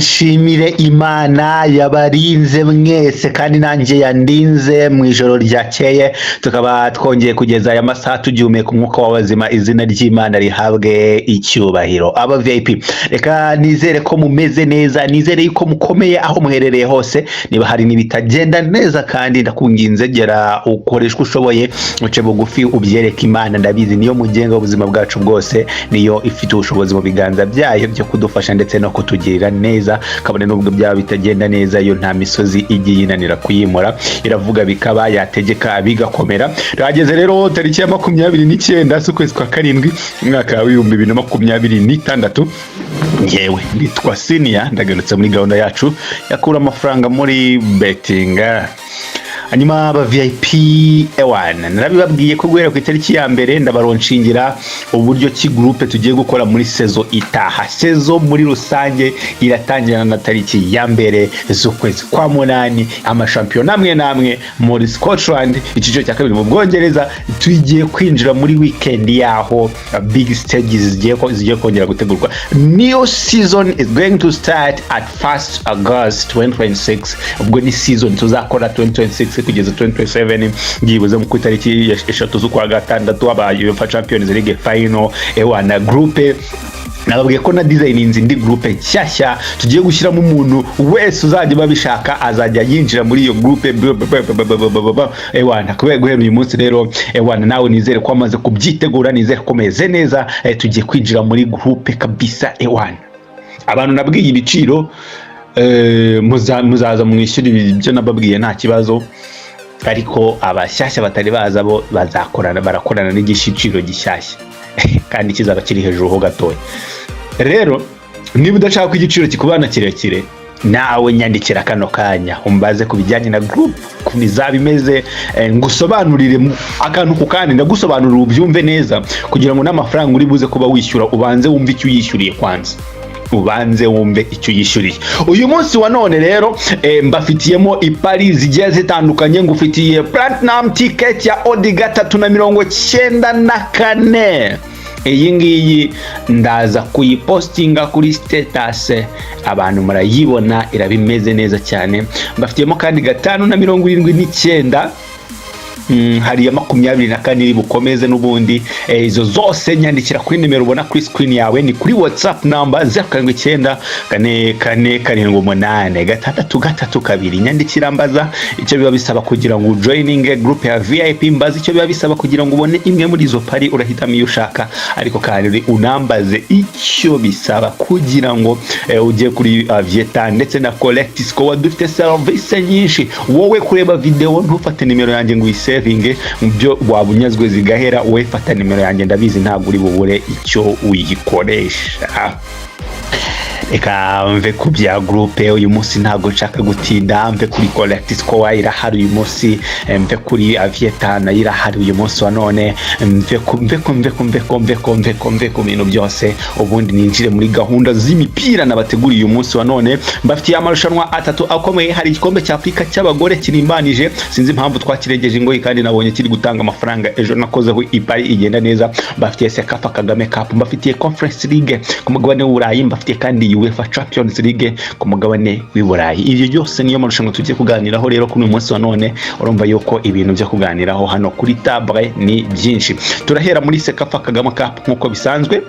nshimire Imana yabarinze mwese kandi nanjye yandinze mu ijoro ryakeye, tukaba twongeye kugeza aya masaha tugihumeka umwuka w'abazima. Izina ry'Imana rihabwe icyubahiro. Aba VIP, reka nizere ko mumeze neza, nizere yuko mukomeye aho muherereye hose. Niba hari n'ibitagenda neza kandi ndakunginze gera ukoresha ushoboye, uce bugufi ubyereke Imana. Ndabizi niyo mugenga ubuzima bwacu bwose, niyo ifite ubushobozi mu biganza byayo byo kudufasha ndetse no kutugirira neza. Kabone nubwo byaba bitagenda neza, yo nta misozi igiye inanira kuyimura, iravuga bikaba, yategeka bigakomera. Rageze rero tariki ya 29 z'ukwezi kwa karindwi umwaka wa 2026. Yewe nitwa Senior, ndagarutse muri gahunda yacu yakura amafaranga muri betting. Hanyuma aba VIP ewana, narabibabwiye ko guhera ku itariki ya mbere ndabaronshingira uburyo ki groupe tugiye gukora muri sezo itaha. Sezo muri rusange iratangira na tariki ya mbere z'ukwezi kwa munani. Amashampiyona namwe muri Scotland, icyiciro cya kabiri mu Bwongereza, tugiye kwinjira muri weekend yaho big stages zigiye kongera gutegurwa. New season is going to start at 1st August 2026. Ubwo ni season tuzakora 2026 kugeza 2027, ngibuze mu itariki 3 z'ukwa gatandatu abaye UEFA Champions League final ewana groupe. Nababwiye ko na designinze indi groupe nshyashya tugiye gushyiramo umuntu wese uzajya babishaka azajya yinjira muri iyo groupe ewana. Kubera guhera uyu munsi rero ewana, nawe nizere ko amaze kubyitegura, nizere ko meze neza, tugiye kwinjira muri groupe kabisa ewana. Abantu nabwiye ibiciro, muzaza mwishyura ibyo nababwiye nta kibazo, ariko abashyashya batari baza bo barakorana n'igiciro gishyashya kandi kizaba kiri hejuru ho gatoya. Rero niba udashaka ko igiciro kikubana kirekire, nawe nyandikira kano kanya umbaze kubijyanye na group kumizaba imeze, ngusobanurire akantu ku kandi, ndagusobanurira ubyumve neza kugira ngo n'amafaranga uri buze kuba wishyura ubanze wumve icyo uyishyuriye kwanza. Ubanze wumve icyo yishyuriye. Uyu munsi wa none rero mbafitiyemo ipari zigiye zitandukanye. Ngufitiye platinum ticket ya Odi 394. Iyi ngiyi ndaza kuyipostinga kuri status, abantu murayibona irabimeze neza cyane. Mbafitiyemo kandi 579. Hari ya 24 iri bukomeze n'ubundi. Izo zose nyandikira kuri nimero ubona kuri screen yawe, ni kuri WhatsApp number 0794486332. Nyandikira mbaza icyo biba bisaba kugira ngo joining group ya VIP, mbaza icyo biba bisaba kugira ngo ubone imwe muri izo pari, urahitamo iyo ushaka. Ariko kandi unambaze icyo bisaba kugira ngo ujye kuri Avieta ndetse na Collect Score. Dufite service nyinshi. Wowe kureba video ntufate nimero yanjye ngo saving byo wabunyazwe zigahera, wowe fata nimero yanjye, ndabizi ntabwo uri bubure icyo uyikoresha. Eka mve ku bya groupe uyu munsi ntabwo nshaka gutinda. Mve kuri Collect Score irahari uyu munsi, mve kuri Avieta na irahari uyu munsi wa none, mve ku bintu byose, ubundi ninjire muri gahunda z'imipira nabateguriye uyu munsi wa none. Mbafitiye amarushanwa atatu akomeye. Hari igikombe cya Afrika cy'abagore kirimbanije, sinzi impamvu twakiregeje ngo kandi nabonye kiri gutanga amafaranga. Ejo nakozeho ipari igenda neza. Mbafitiye Sekafa Kagame Cup, mbafitiye Conference League ku mugabane w'Uburayi, mbafitiye kandi UEFA Champions League ku mugabane w'Uburayi. Ibyo byose niyo marushanwa tugiye kuganiraho rero kuri uyu munsi wa none. Urumva yuko ibintu byo kuganiraho hano kuri table ni byinshi. Turahera muri Sekafa Kagame Cup nk'uko bisanzwe.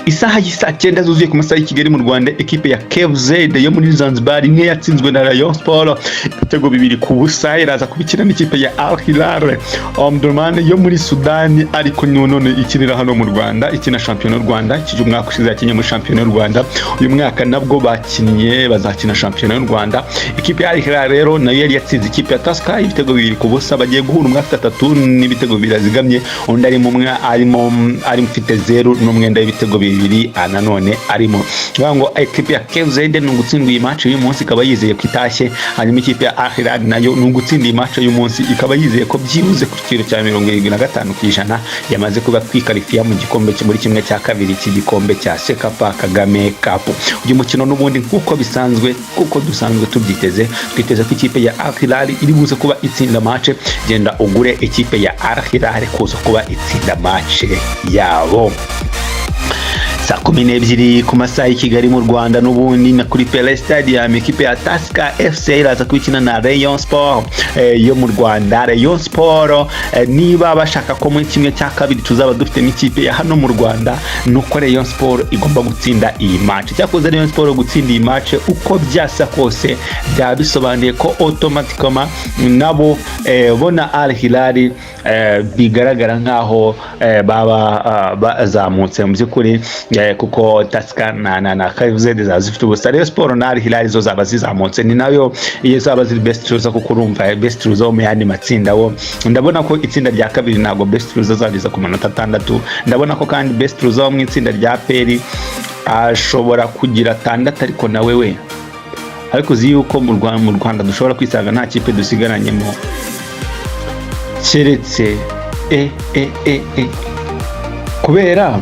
Isaha y'isa 9 zuzuye ku masaha y'Kigali mu Rwanda, ekipe ya KFZ yo muri Zanzibar imwe yatsinzwe na Rayon Sport ibitego 2-0. Iraza kubikina n'ikipe ya Al Hilal Omdurman yo muri Sudan, ariko none ikinira hano mu Rwanda, ikina shampiyona y'u Rwanda. Iki umwaka ushize yakinye muri shampiyona y'u Rwanda, uyu mwaka nabwo bakinnye bazakina shampiyona y'u Rwanda. Ikipe ya Al Hilal rero nayo yari yatsinze ikipe ya Tusker ibitego 2-0. Bagiye guhura umwaka 3 n'ibitego 2 zigamye, undi ari mu ari mfite 0 n'umwenda w'ibitego 2 nanone arimo. Ngo ekipe ya KFZ ni ugutsindwa iyi match uyu munsi, ikaba yizeye ko itashye. Hanyuma ikipe ya Al Hilal nayo ni ugutsinda iyi match uyu munsi, ikaba yizeye ko byibuze ku kigero cya 75% yamaze kuba kwikarifiya mu gikombe muri kimwe cya kabiri cy'igikombe cya Sekafa Kagame Cup. Uyu mukino n'ubundi kuko bisanzwe, kuko dusanzwe tubyiteze, twiteze ko ikipe ya Al Hilal iri buze kuba itsinda match. Genda ugure ikipe ya Al Hilal kuza kuba itsinda match yabo. saa 12 ku masaha y'i Kigali mu Rwanda n'ubundi na kuri Pele Stadium ikipe ya Tusker FC iraza kwikina na Rayon Sport yo mu Rwanda. Rayon Sport niba bashaka ko muri kimwe cya kabiri tuzaba dufite n'ikipe ya hano mu Rwanda, nuko Rayon Sport igomba gutsinda iyi match. Cyakoze Rayon Sport gutsinda iyi match uko byasa kose byabisobanuye ko automatically nabo bona Al Hilal bigaragara nkaho baba bazamutse mu by'ukuri, kuko Tusker na KFZ zazifite ubusa. Rayon Sport na Al Hilal zo zaba zizamutse, ni nayo iyo zaba ziri best loser, kuko urumva best loser mu yandi matsinda wo ndabona ko itsinda rya kabiri ntago best loser zabiza ku manota 6. ndabona ko kandi best loser mu itsinda rya Peri ashobora kugira 6, ariko nawe we ariko uzi yuko mu Rwanda dushobora kwisanga nta kipe dusigaranyemo keretse kubera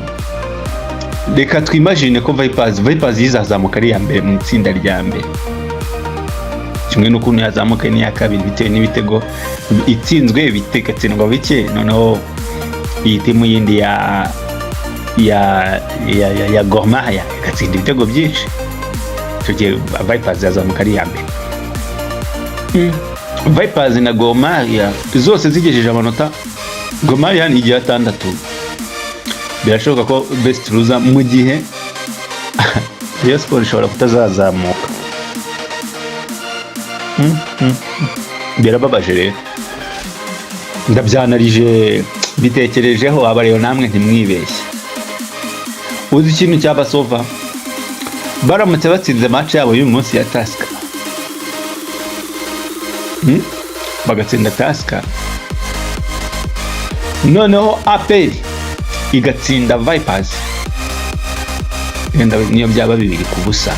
reka twimagine ko Vipers yizazamuka ari ya mbere mu itsinda rya mbere, kimwe n'ukuntu yazamuka ni ya kabiri bitewe n'ibitego itsinzwe bitegatsindwa bike. Noneho iyi timu yindi ya Gor Mahia igatsinda ibitego byinshi, tugiye Vipers yazamuka ari ya mbere. Vipers na Gor Mahia zose zigejeje amanota, Gor Mahia ni 6. Birashoboka ko best loser mu gihe Rayon Sport ishobora kutazazamuka. Birababaje rero, ndabyanarije bitekerejeho abareyo namwe ntimwibeshye. Uzi ikintu cyabasova baramutse batsinze match yabo y'uyu munsi ya Tusker, bagatsinda Tusker, noneho APR igatsinda Vipers, niyo byaba 2-0,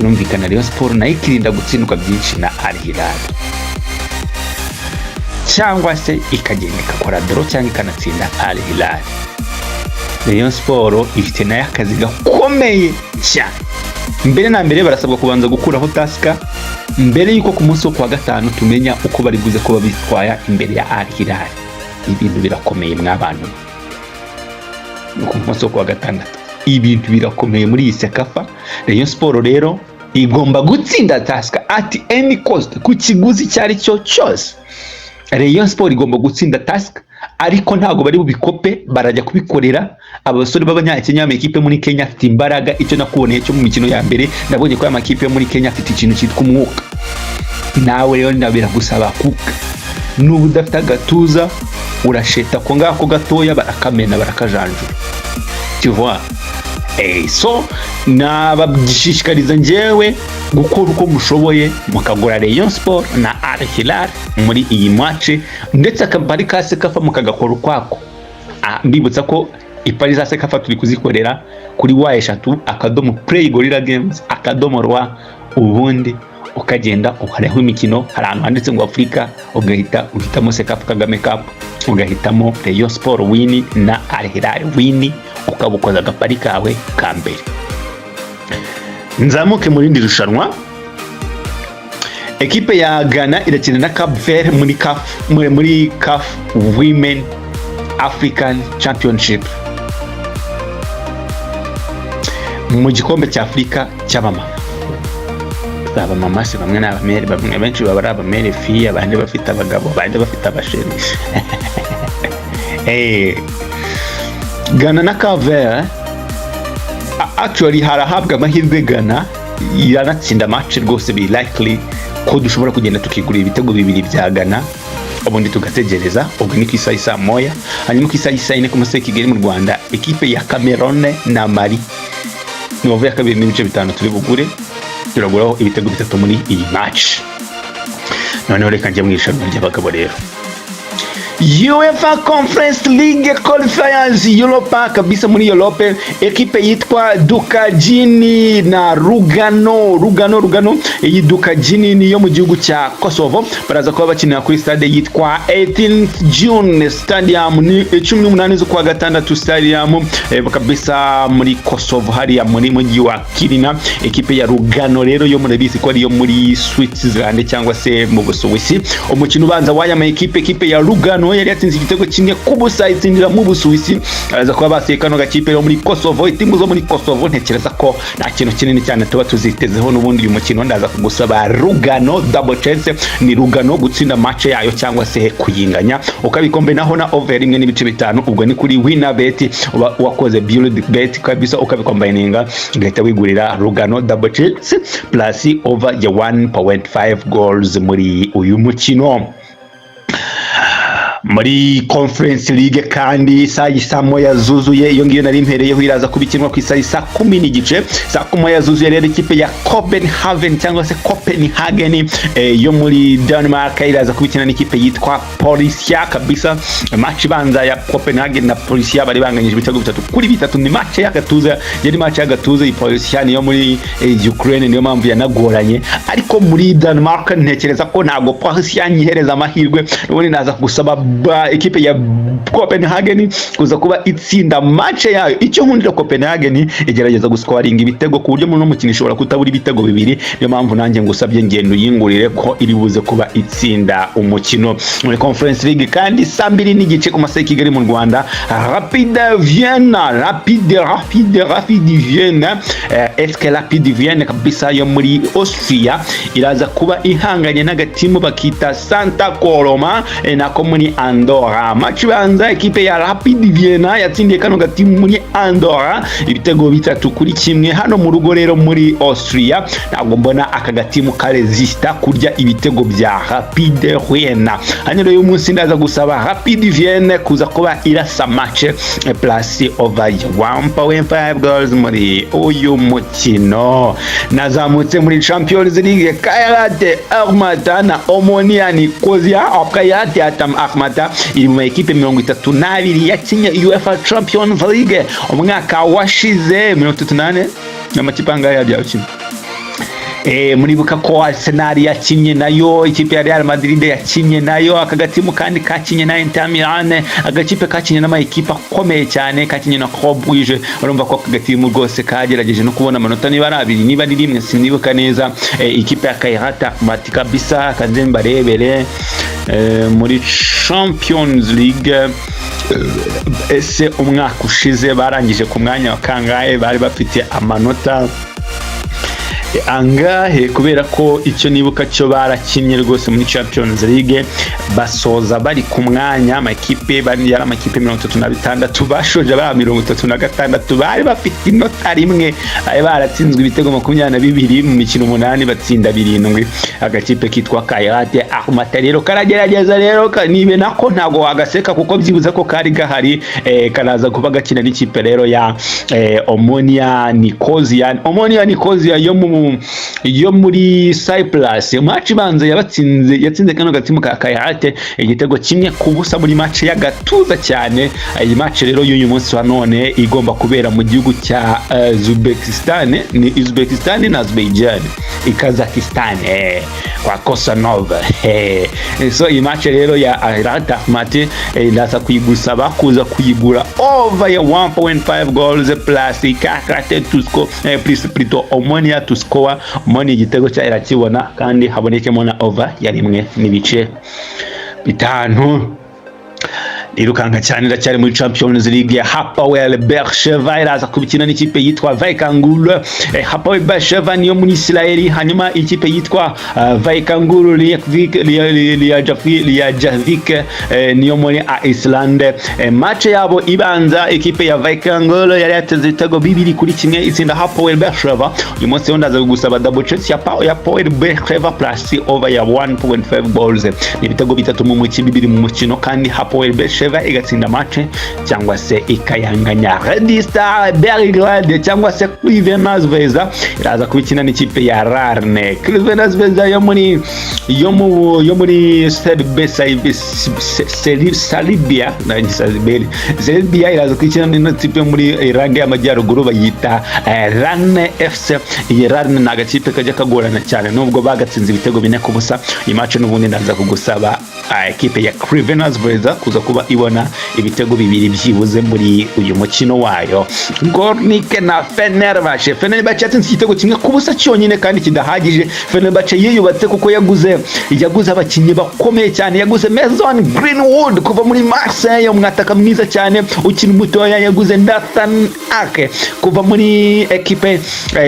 numvikana Rayon Sport nayo ikirinda gutsindwa byinshi na Al Hilal, cyangwa se ikagenda ikakora draw cyangwa ikanatsinda Al Hilal. Rayon Sport ifite nayo akazi gakomeye cyane. Mbere na mbere barasabwa kubanza gukuraho Tusker mbere yuko ku munsi wo kwa gatanu tumenya uko bari buze kuba bitwaya imbere ya Al Hilal. Ibintu birakomeye mw'abantu, ku munsi wo kwa gatandatu ibintu birakomeye muri iyi Sekafa. Rayon Sport rero igomba gutsinda Tusker at any cost, ku kiguzi cyari cyo cyose. Rayon Sport igomba gutsinda Tusker, ariko ntago bari bubikope, barajya kubikorera. Abasore b'abanyakenya amakipe muri Kenya afite imbaraga, icyo nakuboneye cyo mu mikino ya mbere nabonye ko amakipe muri Kenya afite ikintu cyitwa umwuka. Nawe rero ndabira gusaba kuka n'ubu udafite agatuza urasheta ko ngako gatoya barakamena barakajanjura, tu vois. So nabashishikariza njyewe gukora uko mushoboye mukagura Rayon Sport na Al Hilal muri iyi match, ndetse akabari ka Sekafa mukagakora ukwako. Mbibutsa ko ipari za Sekafa turi kuzikorera kuri wa3.play-gorilla-games.rw, ubundi ukagenda ukareho imikino. hari ahantu handitse ngo Afrika, uhitamo Sekafa Kagame Cup, ugahitamo Rayon Sport win na Al Hilal win, ukabukoza agapari kawe ka mbere. Nzamuke muri ndi rushanwa. Ekipe ya Ghana irakina na Cape Verde muri CAF Women African Championship mu gikombe cya Afrika cy'abamama. Abamama se bamwe n'abamere, bamwe benshi baba ari abamere fi, abandi bafite abagabo, abandi bafite abasheri. Ghana na Cape Verde actually harahabwa amahirwe Ghana iranatsinda match rwose, bi likely ko dushobora kugenda tukigura ibitego 2 bya Ghana, ubundi tugategereza. Ubwo ni ku isaha saa moya. Hanyuma ku isaha 4 ku masaha Kigali mu Rwanda ekipe ya Cameroon na Mali ni bavuye kabiri n'ibice 5 turi bugure, turaguraho ibitego 3 muri iyi match. Noneho reka njye mwishano ry'abagabo rero. UEFA Conference League Qualifiers Europa kabisa. Muri Europe ekipe yitwa Dukajini na Rugano. Iyi Dukajini ni yo mu gihugu cya Kosovo, baraza kuba bakinira kuri stade yitwa 18th June Stadium, ni 18 z'ukwa gatandatu stadium kabisa muri Kosovo, hariya muri mujyi wa Kirina. Ekipe ya Rugano rero yo murabisi ko ari yo muri Switzerland cyangwa se mu Busuwisi. Umukino ubanza w'aya ma ekipe ya Rugano Lugano yari yatsinze igitego kimwe kubusa itsindira mu Busuwisi. Araza kuba basiye kano gakipe yo muri Kosovo, itimu zo muri Kosovo. Ntekereza ko nta kintu kinini cyane tuba tuzitezeho, n'ubundi uyu mukino ndaza kugusaba Lugano double chance, ni Lugano gutsinda match yayo cyangwa se kuyinganya, ukabikombe naho na over 1.5, ubwo ni kuri winner bet wakoze build bet kabisa, ukabikombininga ngahita wigurira Lugano double chance plus over ya 1.5 goals muri uyu mukino. Muri Conference League kandi saa moya zuzuye, iyo ngiyo nari mpereyeho iraza kubikinwa ku saa 10 n'igice. Saa 10 zuzuye rero ikipe ya Copenhagen cyangwa se Copenhagen yo muri Denmark iraza kubikina n'ikipe yitwa Borussia kabisa. Match banza ya Copenhagen na Borussia bari banganyije ibitego 3-3, ni match y'agatuza, yari match y'agatuza. Borussia niyo muri Ukraine, niyo mpamvu yanagoranye, ariko muri Denmark ntekereza ko ntago Borussia nyihereza amahirwe. Ubundi naza gusaba ikipe ya Copenhagen kuza kuba itsinda match yayo. Icyo nkundira Copenhagen igerageza guscoringa ibitego ku buryo umuntu mukino ishobora kutabura ibitego bibiri, niyo mpamvu nanjye ngusabye ngendo yingurire ko iri buze kuba itsinda umukino. Muri Conference League kandi saa 2 n'igice ku masaha Kigali mu Rwanda, Rapid Vienna Rapid Vienna kabisa yo muri Austria iraza kuba ihanganye n'agatimu bakita Santa Coloma nako muri Andorra. Match banza ikipe ya Rapid Vienna yatsindiye kano gatimu muri Andorra ibitego 3-1 hano mu rugo. Rero muri Austria ntabwo mbona aka gatimu karesista kurya ibitego bya Rapid Vienna. Hano rero uyu munsi ndaza gusaba Rapid Vienna kuza kuba irasa match plus over 1.5 goals muri uyu mukino. Nazamutse muri Champions League, Kairat Almaty na Omonia Nicosia. Kairat Almaty iri mu ekipe 32 yakinye UEFA Champions League umwaka washize 38 n'amakipe angahe yabyakina. Muribuka ko Arsenal yakinye nayo, ikipe ya Real Madrid yakinye nayo, akagatimu kandi kakinye na Inter Milan, agakipe kakinye na ekipa akomeye cyane, kakinye na Club Brugge. Urumva ko akagatimu rwose kagerageje no kubona amanota niba ari 2 niba ari 1 sinibuka neza. Ikipe ya Kairat Almaty kabisa kazemba rebere muri Champions League. Ese umwaka ushize barangije ku mwanya wa kangahe? Bari bafite amanota angahe? Kubera ko icyo nibuka cyo barakinnye rwose muri Champions League basoza bari ku mwanya, amakipe bari yari amakipe 36 bashoje ba 36 bari bafite inota rimwe, aye baratsinzwe ibitego 22 mu mikino 8 batsinda 7. Agakipe kitwa Kairat Almaty rero karagerageza rero nibe nako ntago wagaseka kuko byibuze ko kari gahari. Kanaza kuba gakina n'ikipe rero ya Omonia Nicosia. Omonia Nicosia yo muri Cyprus. Match banza yatsinze kano gatimu ka Kairat igitego kimwe kubusa muri match y'agatuza cyane. Iyi match rero y'uyu munsi wa none igomba kubera mu gihugu cya Uzbekistan na Azerbaijan, Kazakhstan kwa Kosanov. So iyi match rero ya Kairat Almaty ndaza kuyigusaba kuza kuyigura over ya 1.5 goals plus Kairat to score plus plutôt Omonia to score. Omonia igitego cya irakibona kandi habonekemo na over ya 1.5. Irukanga cyane iracyari muri Champions League. Hapoel Beersheva iraza kubikina n'ikipe yitwa Vaikangul. Hapoel Beersheva niyo muri Israel, hanyuma ikipe yitwa Vaikangul Liajavik niyo muri Iceland. Match yabo ibanza ikipe ya Vaikangul yari yateze ibitego 2-1 itsinda Hapoel Beersheva. Uyu munsi ndaza kugusaba double chance ya Hapoel Beersheva plus over ya 1.5 goals. Ibitego 3 mu mukino 2 mu mukino kandi Hapoel Beersheva igatsinda match cyangwa se ikayanganya. Red Star Belgrade cyangwa se Crvena Zvezda iraza kubikina n'ikipe ya Rarne. Crvena Zvezda yo muri Serbia iraza kubikina n'ikipe muri Irlande y'Amajyaruguru bayita Rarne FC. Iyi Rarne na gakipe kajya kagorana cyane nubwo bagatsinze ibitego 4-0. Iyi match n'ubundi ndaza kugusaba ekipe ya Crvena Zvezda kuza kuba ibona ibitego bibiri byibuze muri uyu mukino wayo. Gornik na Fenerbahce yatsinze igitego kimwe ku busa cyonyine kandi kidahagije. Fenerbahce yiyubatse kuko yaguze abakinnyi bakomeye cyane, yaguze Mason Greenwood kuva muri Marseille, umwataka mwiza cyane ukiri mutoya, yaguze Nathan Ake kuva muri equipe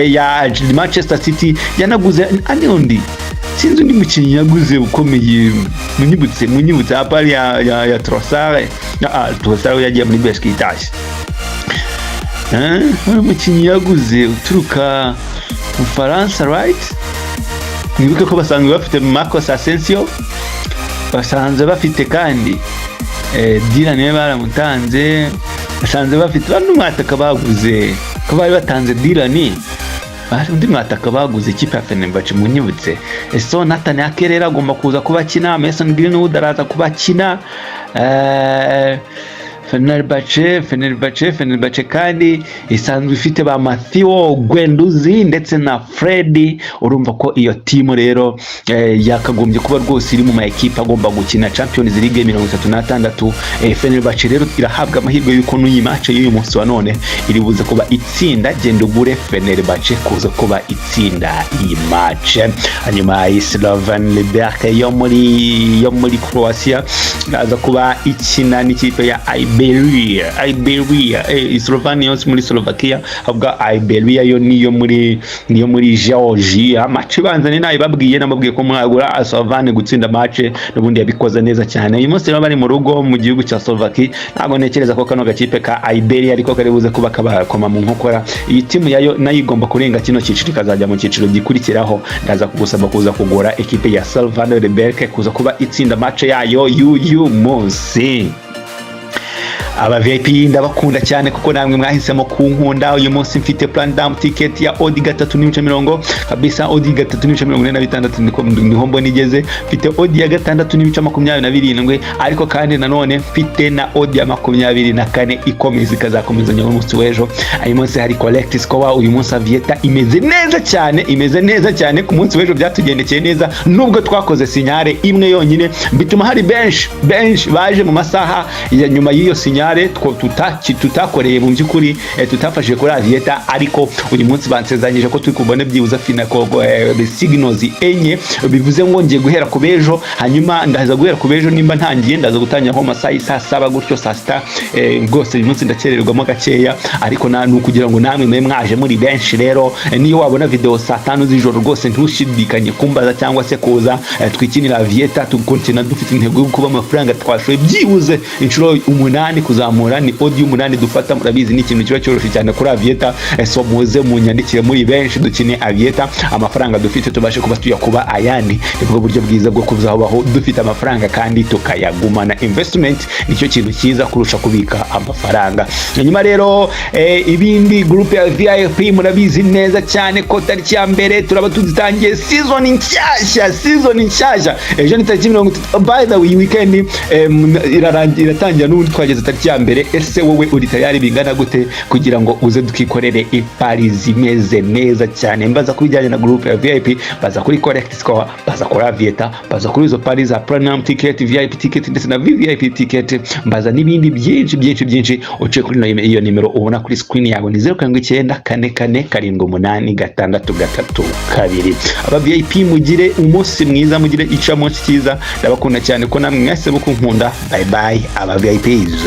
ya Manchester City, yanaguze undi sinzi undi mukinnyi yaguze ukomeye, munyibutse apari ya Trossard. Trossard yagiye muri Besiktas. Umukinnyi yaguze uturuka mu Faransa, right? Mwibuke ko basanzwe bafite Marcos Asensio, basanzwe bafite kandi Dylan baramutanze, basanzwe bafite bano mwataka baguze ko bari batanze Dylan, undi mwataka baguze ikipe ya Fenerbahce munyibutse. So Nathan Ake rero agomba kuza kubakina, Mason Greenwood araza kubakina. Fenerbahce kandi isanzwe ifite ba Matteo Guendouzi ndetse na Freddy. Urumva ko iyo timu rero yakagombye kuba rwose iri mu ma equipe agomba gukina Champions League 36. Fenerbahce rero irahabwa amahirwe yuko n'uyi match y'uyu munsi wa none iri buze kuba itsinda. Genda ugure Fenerbahce kuza kuba itsinda iyi match. Hanyuma Slovan Liberec yo muri Croatia aza kuba ikina n'ikipe ya Iberia, Slovenia muri Slovakia, ahubwo Iberia yo niyo muri Georgia. Match banzane nababwiye ko mwagura Slovan gutsinda match n'ubundi yabikoze neza cyane. Uyu munsi bari mu rugo mu gihugu cya Slovakia, ntago nekereza ko kano gakipe ka Iberia ariko karibuze kuba kabakoma mu nkokora. Iyi timu nayo igomba kurenga kino cyiciro ikazajya mu cyiciro gikurikiraho. Ndaza kugusaba kuza kugura equipe ya Slovan Liberec kuza kuba itsinda match yayo y'uyu munsi. Aba VIP ndabakunda cyane kuko namwe mwahisemo kunkunda. Uyu munsi mfite plan down ticket ya Odi 3.70 kabisa. Odi 3.46 niho mbona igeze. Mfite Odi ya 6.27 ariko kandi nanone mfite na Odi ya 24 ikomeza ikazakomeza nyuma munsi w'ejo. Uyu munsi hari collect score. Uyu munsi Avieta imeze neza cyane ku munsi w'ejo byatugendekeye neza, nubwo twakoze sinyare imwe yonyine bituma hari bench baje mu masaha ya nyuma y'iyo sinyare tutakoreye mu by'ukuri, tutafashije kuri Avieta. Ariko uyu munsi bansezanyije ko turi kubone byibuza signals enye, bivuze ngo ngiye guhera ku bejo, hanyuma ndaza guhera ku bejo nimba ntangiye ndaza gutangira ho masaha saa 7 gutyo saa 6. Rwose uyu munsi ndakererwamo gakeya, ariko nukugira ngo namwe mwe mwaje muri bench rero. Niyo wabona video saa 5 z'ijoro rwose ntushidikanye kumbaza cyangwa se kuza twikinira Avieta tukontina dufite intego yo kuba amafaranga twashoye byibuze inshuro 8 kuzamura. Ni Odi 8 dufata, murabizi ni ikintu kiba cyoroshye cyane kuri Avieta. So muze munyandikire muri bench dukine Avieta, amafaranga dufite tubashe kuba tuyakuba ayandi. Nibwo buryo bwiza bwo kuzabaho dufite amafaranga kandi tukayagumana. Investment nicyo kintu cyiza kurusha kubika amafaranga. Nyuma rero ibindi group ya VIP murabizi neza cyane ko tariki ya mbere turaba tuzitangiye season nshyashya. Ejo ni tariki 30. By the way, weekend iratangira n'ubundi twageze tariki ya mbere. Ese wowe uri tayari bingana gute kugira ngo uze dukikorere ipari zimeze neza cyane? Mbaza kubijyanye na group ya VIP, baza kuri collect score, baza kuri Avieta, baza kuri izo pari za premium ticket, VIP ticket ndetse na VIP ticket, mbaza n'ibindi byinshi. Uciye kuri iyo nimero ubona kuri screen yawe ni 0794488632. Aba VIP mugire umunsi mwiza, mugire icamunsi cyiza. Ndabakunda cyane ko namwe mwese mukunkunda. Bye bye aba VIPs.